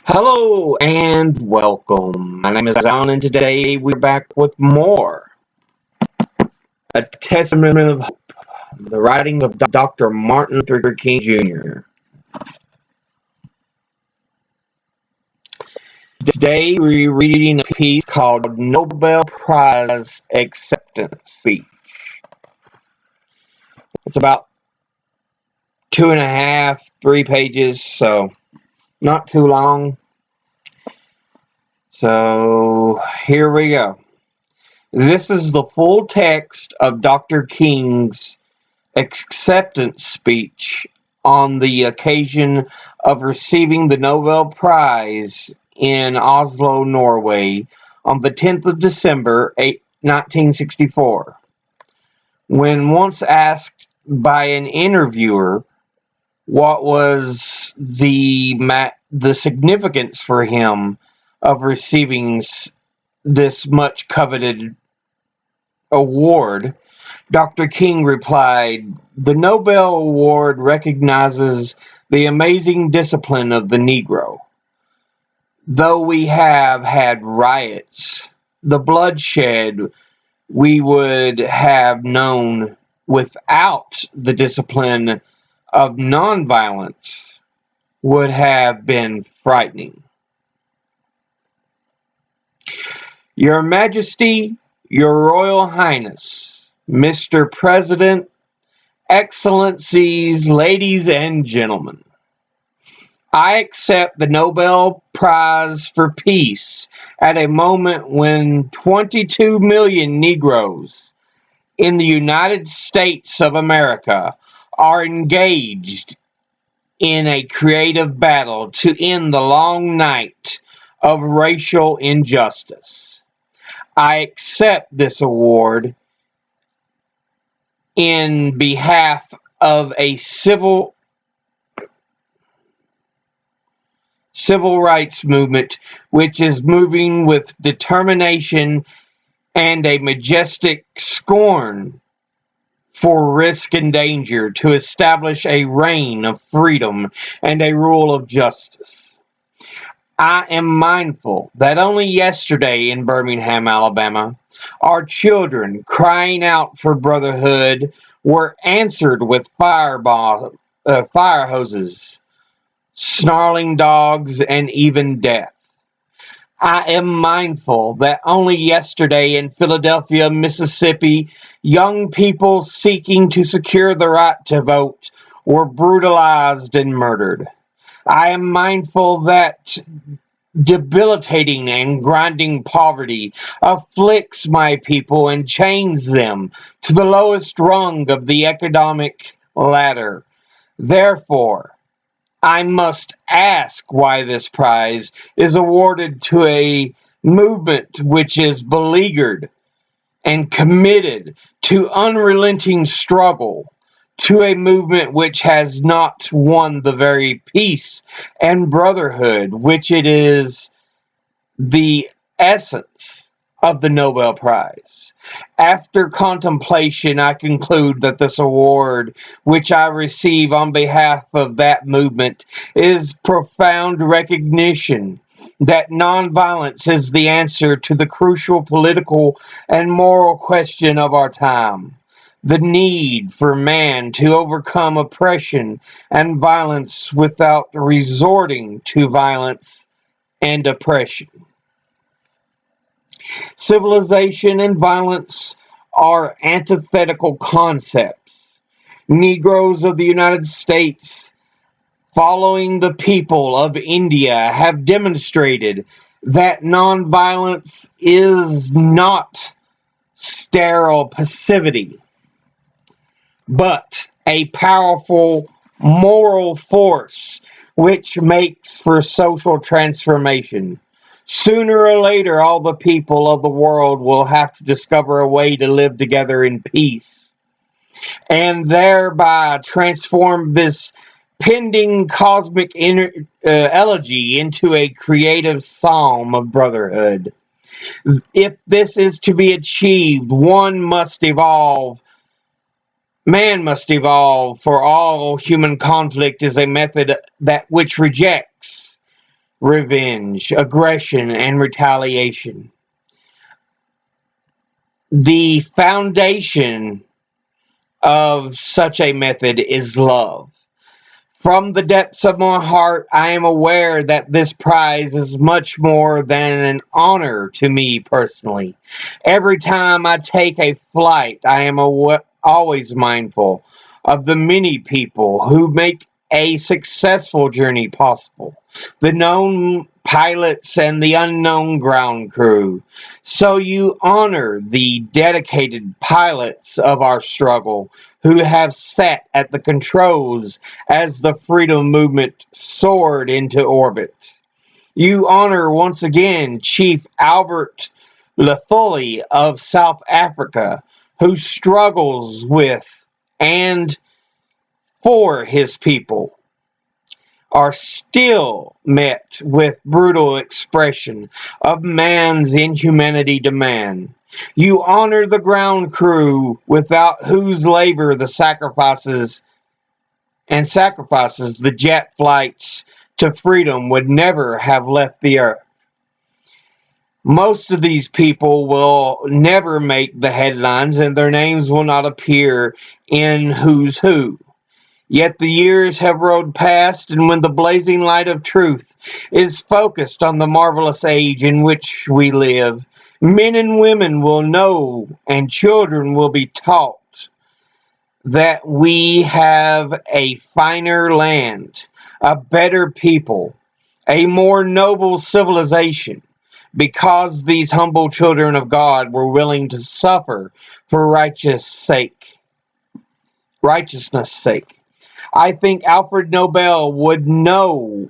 Hello and welcome. My name is Alan, and today we're back with more. A testament of hope. The writings of Dr. Martin Luther King Jr. Today we're reading a piece called Nobel Prize Acceptance Speech. It's about 2.5, 3 pages, so not too long. So here we go. This is the full text of Dr. King's acceptance speech on the occasion of receiving the Nobel Prize in Oslo, Norway, on the 10th of December, 1964. When once asked by an interviewer what was the significance for him of receiving this much coveted award, Dr. King replied, "The Nobel Award recognizes the amazing discipline of the Negro. Though we have had riots, the bloodshed we would have known without the discipline of nonviolence would have been frightening. Your Majesty, Your Royal Highness, Mr. President, Excellencies, ladies and gentlemen, I accept the Nobel Prize for Peace at a moment when 22 million Negroes in the United States of America are engaged in a creative battle to end the long night of racial injustice. I accept this award in behalf of a civil rights movement which is moving with determination and a majestic scorn for risk and danger to establish a reign of freedom and a rule of justice. I am mindful that only yesterday in Birmingham, Alabama, our children crying out for brotherhood were answered with fire hoses, snarling dogs, and even death. I am mindful that only yesterday in Philadelphia, Mississippi, young people seeking to secure the right to vote were brutalized and murdered. I am mindful that debilitating and grinding poverty afflicts my people and chains them to the lowest rung of the economic ladder. Therefore, I must ask why this prize is awarded to a movement which is beleaguered and committed to unrelenting struggle, to a movement which has not won the very peace and brotherhood which it is the essence of the Nobel Prize. After contemplation, I conclude that this award, which I receive on behalf of that movement, is profound recognition that nonviolence is the answer to the crucial political and moral question of our time. The need for man to overcome oppression and violence without resorting to violence and oppression. Civilization and violence are antithetical concepts. Negroes of the United States, following the people of India, have demonstrated that nonviolence is not sterile passivity, but a powerful moral force which makes for social transformation. Sooner or later, all the people of the world will have to discover a way to live together in peace and thereby transform this pending cosmic elegy into a creative psalm of brotherhood. If this is to be achieved, man must evolve, for all human conflict is a method that which rejects revenge, aggression, and retaliation. The foundation of such a method is love. From the depths of my heart, I am aware that this prize is much more than an honor to me personally. Every time I take a flight, I am always mindful of the many people who make a successful journey possible, the known pilots and the unknown ground crew. So you honor the dedicated pilots of our struggle who have sat at the controls as the freedom movement soared into orbit. You honor once again Chief Albert Lethulli of South Africa, who struggles with and for his people are still met with brutal expression of man's inhumanity to man. You honor the ground crew without whose labor sacrifices the jet flights to freedom would never have left the earth. Most of these people will never make the headlines and their names will not appear in Who's Who. Yet the years have rolled past, and when the blazing light of truth is focused on the marvelous age in which we live, men and women will know and children will be taught that we have a finer land, a better people, a more noble civilization, because these humble children of God were willing to suffer for righteousness' sake. I think Alfred Nobel would know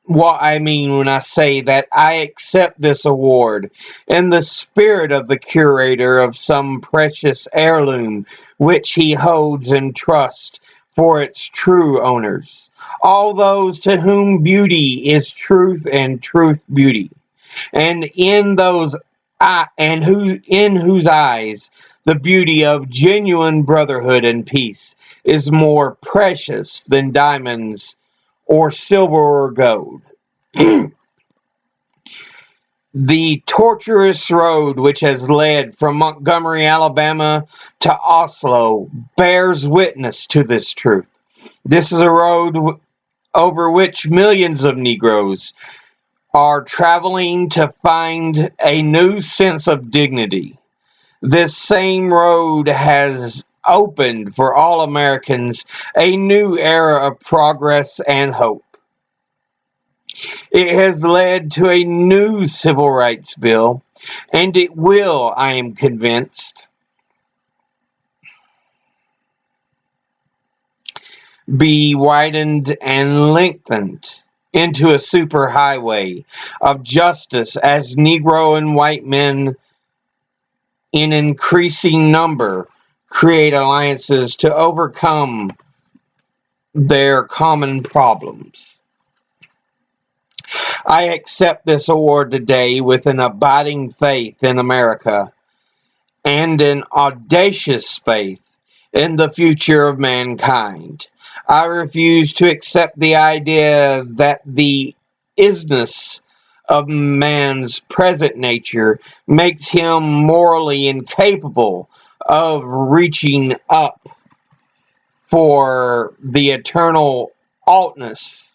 what I mean when I say that I accept this award in the spirit of the curator of some precious heirloom which he holds in trust for its true owners, all those to whom beauty is truth and truth beauty, and in whose eyes the beauty of genuine brotherhood and peace is more precious than diamonds or silver or gold. The torturous road which has led from Montgomery, Alabama to Oslo bears witness to this truth. This is a road over which millions of Negroes are traveling to find a new sense of dignity. This same road has opened for all Americans a new era of progress and hope. It has led to a new civil rights bill, and it will, I am convinced, be widened and lengthened into a superhighway of justice as Negro and white men in increasing number create alliances to overcome their common problems. I accept this award today with an abiding faith in America and an audacious faith in the future of mankind. I refuse to accept the idea that the isness of man's present nature makes him morally incapable of reaching up for the eternal altness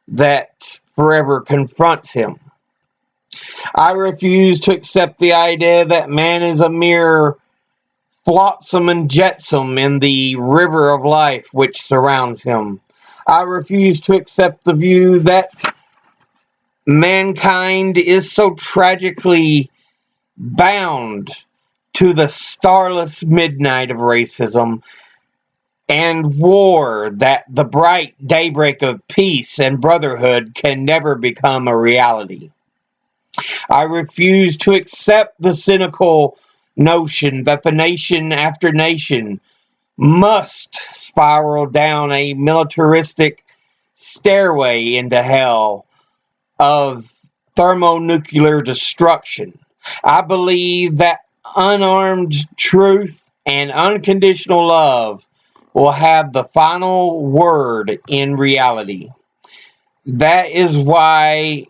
that forever confronts him. I refuse to accept the idea that man is a mere flotsam and jetsam in the river of life which surrounds him. I refuse to accept the view that mankind is so tragically bound to the starless midnight of racism and war that the bright daybreak of peace and brotherhood can never become a reality. I refuse to accept the cynical notion that the nation after nation must spiral down a militaristic stairway into hell of thermonuclear destruction. I believe that unarmed truth and unconditional love will have the final word in reality. That is why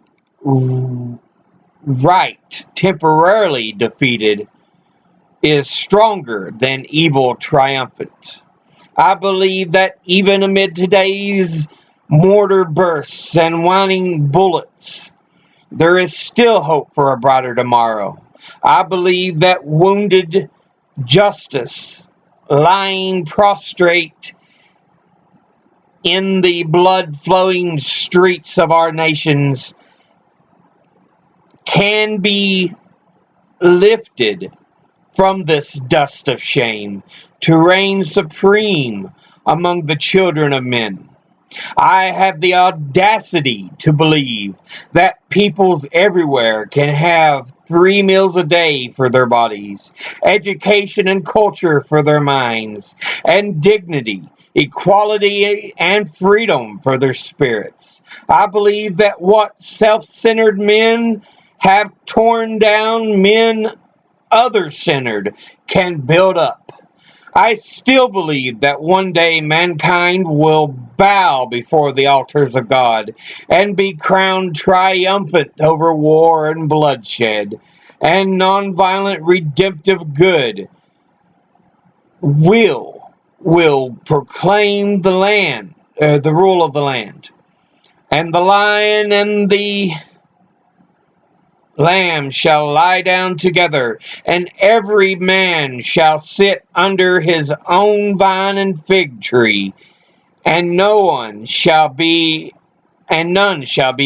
right, temporarily defeated, is stronger than evil triumphant. I believe that even amid today's mortar bursts and whining bullets, there is still hope for a brighter tomorrow. I believe that wounded justice, lying prostrate in the blood flowing streets of our nations, can be lifted from this dust of shame to reign supreme among the children of men. I have the audacity to believe that peoples everywhere can have 3 meals a day for their bodies, education and culture for their minds, and dignity, equality, and freedom for their spirits. I believe that what self-centered men have torn down, men other-centered can build up. I still believe that one day mankind will bow before the altars of God and be crowned triumphant over war and bloodshed, and nonviolent redemptive good will proclaim the land, the rule of the land. And the lion and the lamb shall lie down together, and every man shall sit under his own vine and fig tree, and none shall be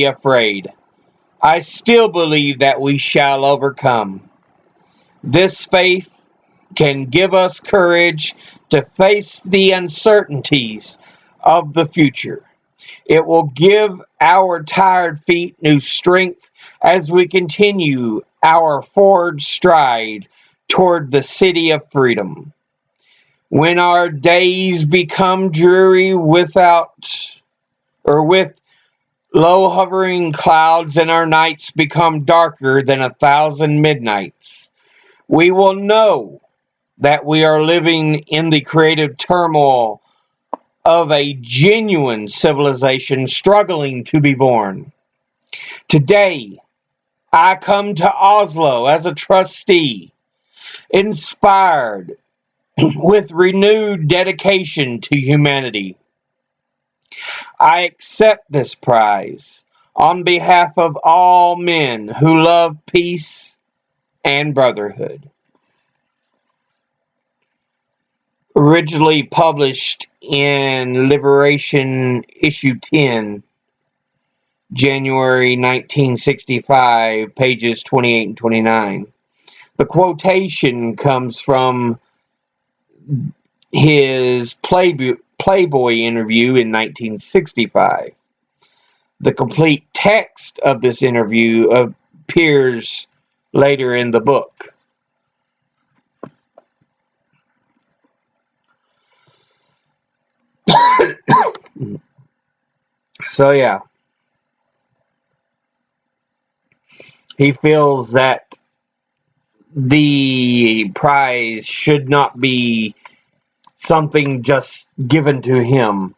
afraid. I still believe that we shall overcome. This faith can give us courage to face the uncertainties of the future. It will give our tired feet new strength as we continue our forward stride toward the city of freedom. When our days become dreary with low hovering clouds, and our nights become darker than 1,000 midnights, we will know that we are living in the creative turmoil of a genuine civilization struggling to be born. Today, I come to Oslo as a trustee, inspired with renewed dedication to humanity. I accept this prize on behalf of all men who love peace and brotherhood. Originally published in Liberation Issue 10, January 1965, pages 28 and 29. The quotation comes from his Playboy interview in 1965. The complete text of this interview appears later in the book. So yeah, he feels that the prize should not be something just given to him.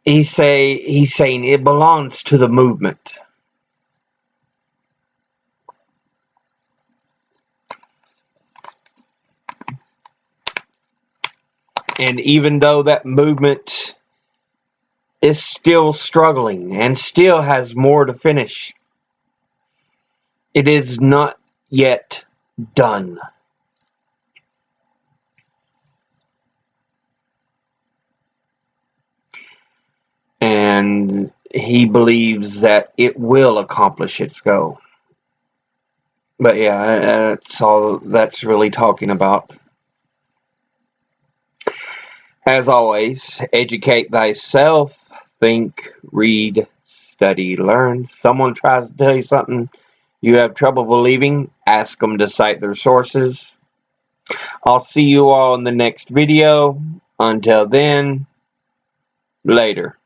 He's saying it belongs to the movement. And even though that movement is still struggling and still has more to finish, it is not yet done. And he believes that it will accomplish its goal. But yeah, that's all that's really talking about. As always, educate thyself, think, read, study, learn. Someone tries to tell you something you have trouble believing, ask them to cite their sources. I'll see you all in the next video. Until then, later.